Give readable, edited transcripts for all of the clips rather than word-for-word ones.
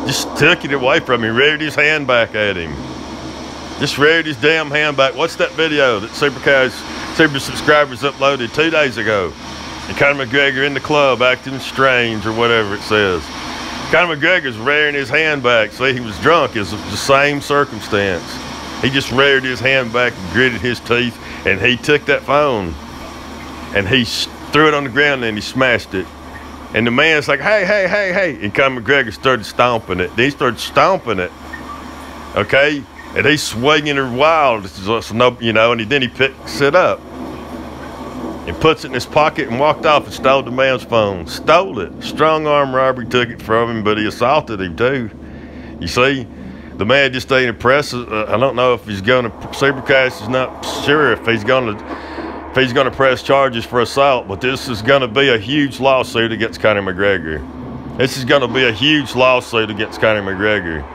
Just took it away from him, reared his hand back at him. Just reared his damn hand back. What's that video that Super Subscribers uploaded 2 days ago? And Conor McGregor in the club acting strange or whatever it says. Conor McGregor's rearing his hand back. See, he was drunk. It's the same circumstance. He just reared his hand back and gritted his teeth, and he took that phone and he threw it on the ground and he smashed it. And the man's like, hey, hey, hey, hey. And Conor McGregor started stomping it. Then he started stomping it. Okay? And he's swinging her wild, you know, and then he picks it up and puts it in his pocket and walked off and stole the man's phone. Stole it. Strong arm robbery, took it from him, but he assaulted him too. You see? The man just ain't impressed. I don't know if he's going to, Supercast is not sure if he's going to press charges for assault, but this is going to be a huge lawsuit against Conor McGregor. This is going to be a huge lawsuit against Conor McGregor.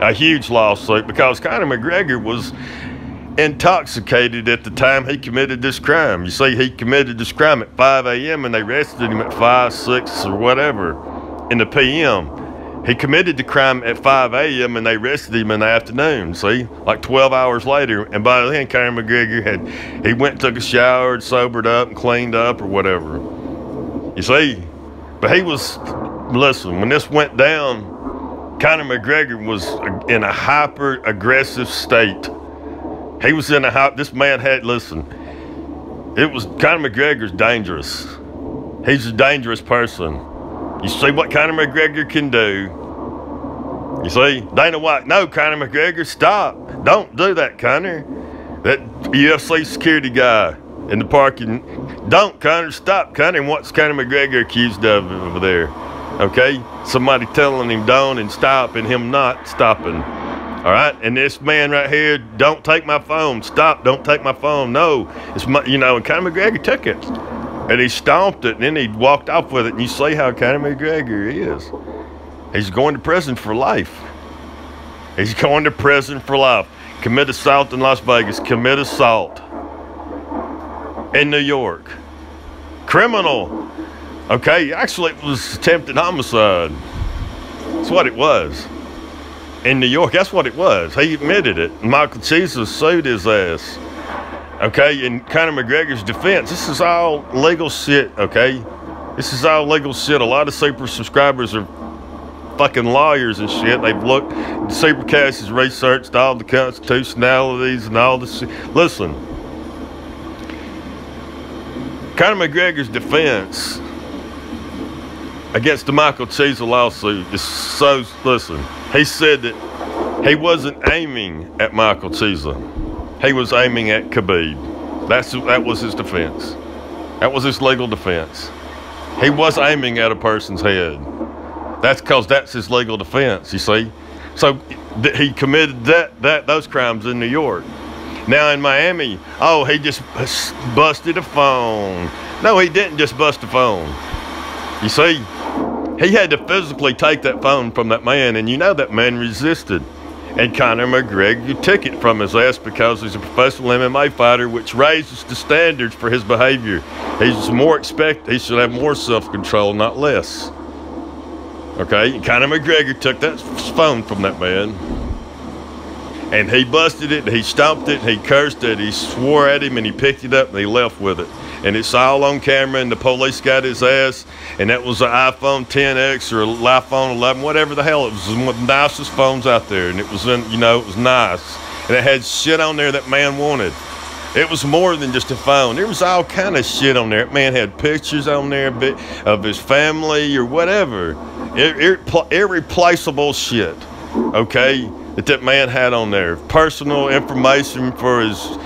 A huge lawsuit, because Conor McGregor was intoxicated at the time he committed this crime. You see, he committed this crime at 5 a.m. and they arrested him at 5, 6, or whatever in the p.m. He committed the crime at 5 a.m. and they arrested him in the afternoon, see? Like 12 hours later. And by then, Conor McGregor he went and took a shower and sobered up and cleaned up or whatever. You see? But he was, listen, when this went down, Conor McGregor was in a hyper-aggressive state. He was in this man had, listen, Conor McGregor's dangerous. He's a dangerous person. You see what Conor McGregor can do. You see, Dana White, no, Conor McGregor, stop. Don't do that, Conor. That UFC security guy in the parking, don't, Conor, stop, Conor. And what's Conor McGregor accused of over there? Okay, somebody telling him don't and stop and him not stopping. All right, and this man right here, don't take my phone. Stop, don't take my phone. No, it's my, you know, and Conor McGregor took it. And he stomped it, and then he walked off with it. And you see how Conor McGregor is. He's going to prison for life. He's going to prison for life. Commit assault in Las Vegas. Commit assault in New York. Criminal. Okay, actually it was attempted homicide. That's what it was. In New York, that's what it was. He admitted it. Michael Chiesa sued his ass. Okay, in Conor McGregor's defense, this is all legal shit, okay? This is all legal shit. A lot of Super Subscribers are fucking lawyers and shit. They've looked, Supercast has researched all the constitutionalities and all this shit. Listen, Conor McGregor's defense against the Michael Chiesa lawsuit is so, listen, he said that he wasn't aiming at Michael Chiesa. He was aiming at Khabib. That was his defense. That was his legal defense. He was aiming at a person's head. That's because that's his legal defense, you see. So he committed those crimes in New York. Now in Miami, oh, he just busted a phone. No, he didn't just bust a phone. You see, he had to physically take that phone from that man, and you know that man resisted. And Conor McGregor took it from his ass because he's a professional MMA fighter, which raises the standards for his behavior. He should have more self-control, not less. Okay, and Conor McGregor took that phone from that man, and he busted it, and he stomped it, and he cursed it, he swore at him, and he picked it up, and he left with it. And it's all on camera, and the police got his ass, and that was an iPhone XS or an iPhone 11, whatever the hell. It was one of the nicest phones out there, and it was, it was nice. And it had shit on there that man wanted. It was more than just a phone. There was all kind of shit on there. That man had pictures on there of his family or whatever. Irreplaceable shit, okay, that man had on there. Personal information for his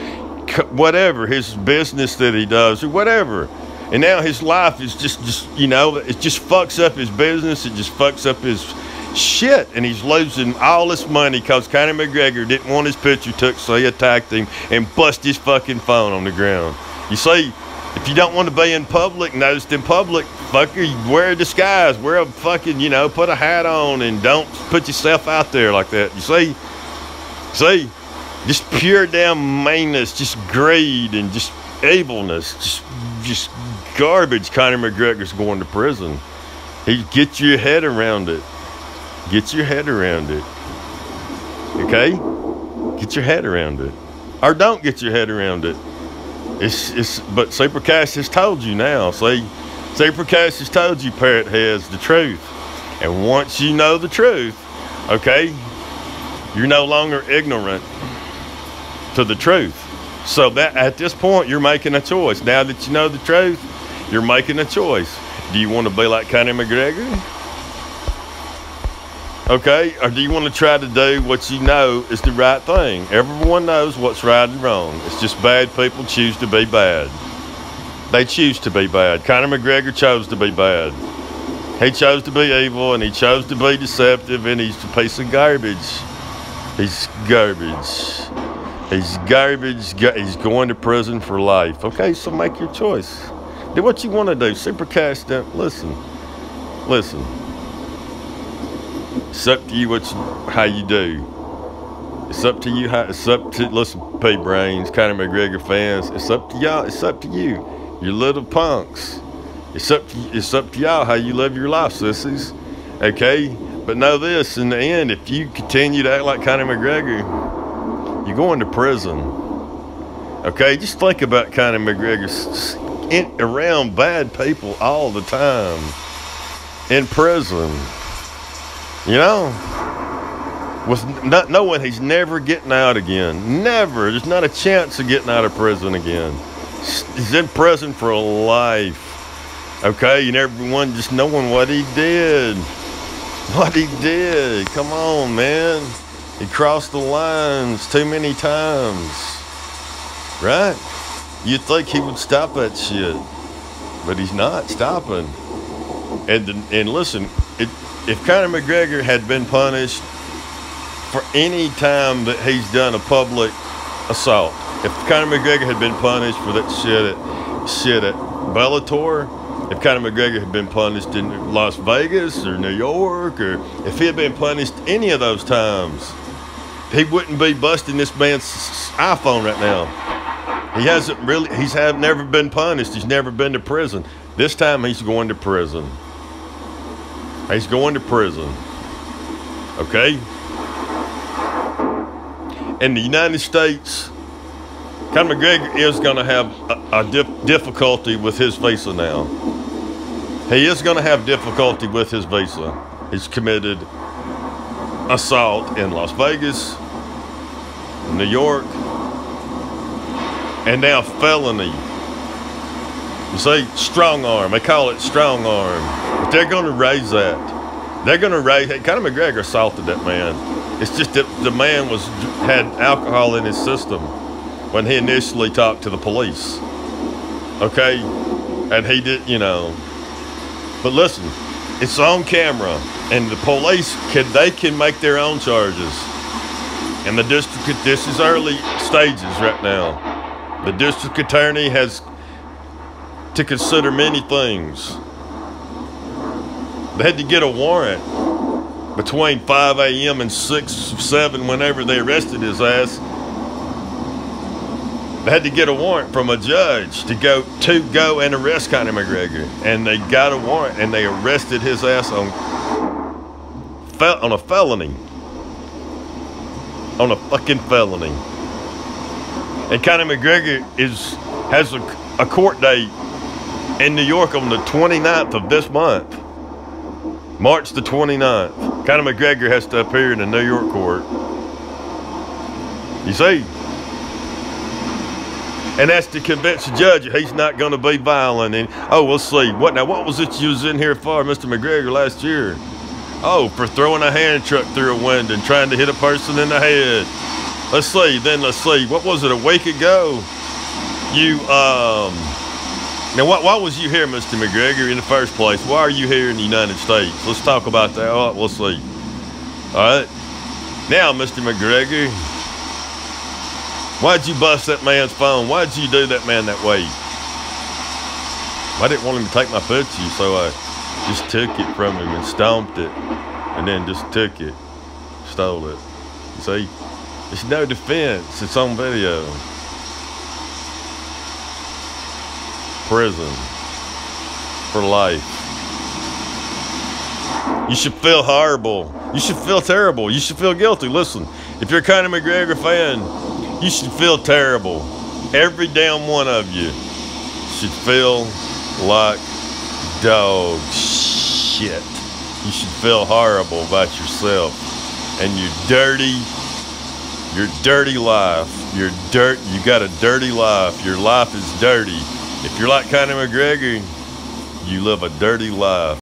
whatever, his business that he does or whatever. And now his life is just it just fucks up his business. It just fucks up his shit, and he's losing all this money because Conor McGregor didn't want his picture took, so he attacked him and busted his fucking phone on the ground. You see, if you don't want to be noticed in public, fucker, wear a disguise, wear a fucking, put a hat on, and don't put yourself out there like that. You see, just pure damn meanness, just greed and just evilness, just garbage. Conor McGregor's going to prison. Get your head around it. Get your head around it. Okay? Get your head around it. Or don't get your head around it. But Supercash has told you now. See? Supercash has told you, parrot heads, the truth. And once you know the truth, okay, you're no longer ignorant to the truth. So that at this point, you're making a choice. Now that you know the truth, you're making a choice. Do you want to be like Conor McGregor? Okay, or do you want to try to do what you know is the right thing? Everyone knows what's right and wrong. It's just bad people choose to be bad. They choose to be bad. Conor McGregor chose to be bad. He chose to be evil, and he chose to be deceptive, and he's a piece of garbage. He's garbage. He's garbage. He's going to prison for life. Okay, so make your choice. Do what you want to do. Supercash, listen. Listen. It's up to you how you do. It's up to you listen, P-Brains, Conor McGregor fans, it's up to y'all. It's up to you. You little punks. It's up to y'all how you live your life, sissies. Okay? But know this, in the end, if you continue to act like Conor McGregor, you're going to prison. Okay? Just think about Conor McGregor around bad people all the time. In prison. You know, with not knowing he's never getting out again. Never. There's not a chance of getting out of prison again. He's in prison for life. Okay? And everyone just knowing what he did. What he did. Come on, man. He crossed the lines too many times. Right? You'd think he would stop that shit. But he's not stopping. And listen, if Conor McGregor had been punished for any time that he's done a public assault, if Conor McGregor had been punished for that shit at Bellator, if Conor McGregor had been punished in Las Vegas or New York, or if he had been punished any of those times, he wouldn't be busting this man's iPhone right now. He's never been punished. He's never been to prison. This time he's going to prison. He's going to prison. Okay? In the United States, Conor McGregor is going to have a difficulty with his visa now. He is going to have difficulty with his visa. He's committed assault in Las Vegas, New York, and now felony. You see, strong arm. They call it strong arm. But they're going to raise that. They're going to raise it. Conor McGregor assaulted that man. It's just that the man had alcohol in his system when he initially talked to the police. Okay? And he did, you know. But listen, it's on camera. And the police, they can make their own charges. And the district, this is early stages right now. The district attorney has to consider many things. They had to get a warrant between 5 a.m. and 6, 7, whenever they arrested his ass. They had to get a warrant from a judge to go and arrest Conor McGregor. And they got a warrant and they arrested his ass on a felony. On a fucking felony. And Conor McGregor has a court date in New York on the 29th of this month. March the 29th. Conor McGregor has to appear in a New York court. You see? And that's to convince the judge he's not going to be violent. And, we'll see. What was it you was in here for, Mr. McGregor, last year? Oh, for throwing a hand truck through a window and trying to hit a person in the head. Let's see. What was it, a week ago? Now, why was you here, Mr. McGregor, in the first place? Why are you here in the United States? Let's talk about that. All right, we'll see. All right. Now, Mr. McGregor, why'd you bust that man's phone? Why'd you do that man that way? I didn't want him to take my picture, so I just took it from him and stomped it, and then just took it, stole it. You see? It's no defense. It's on video. Prison for life. You should feel horrible. You should feel terrible. You should feel guilty. Listen, if you're a Conor McGregor fan, you should feel terrible. Every damn one of you should feel like dog shit. You should feel horrible about yourself and your dirty life. You got a dirty life. Your life is dirty. If you're like Conor McGregor, you live a dirty life.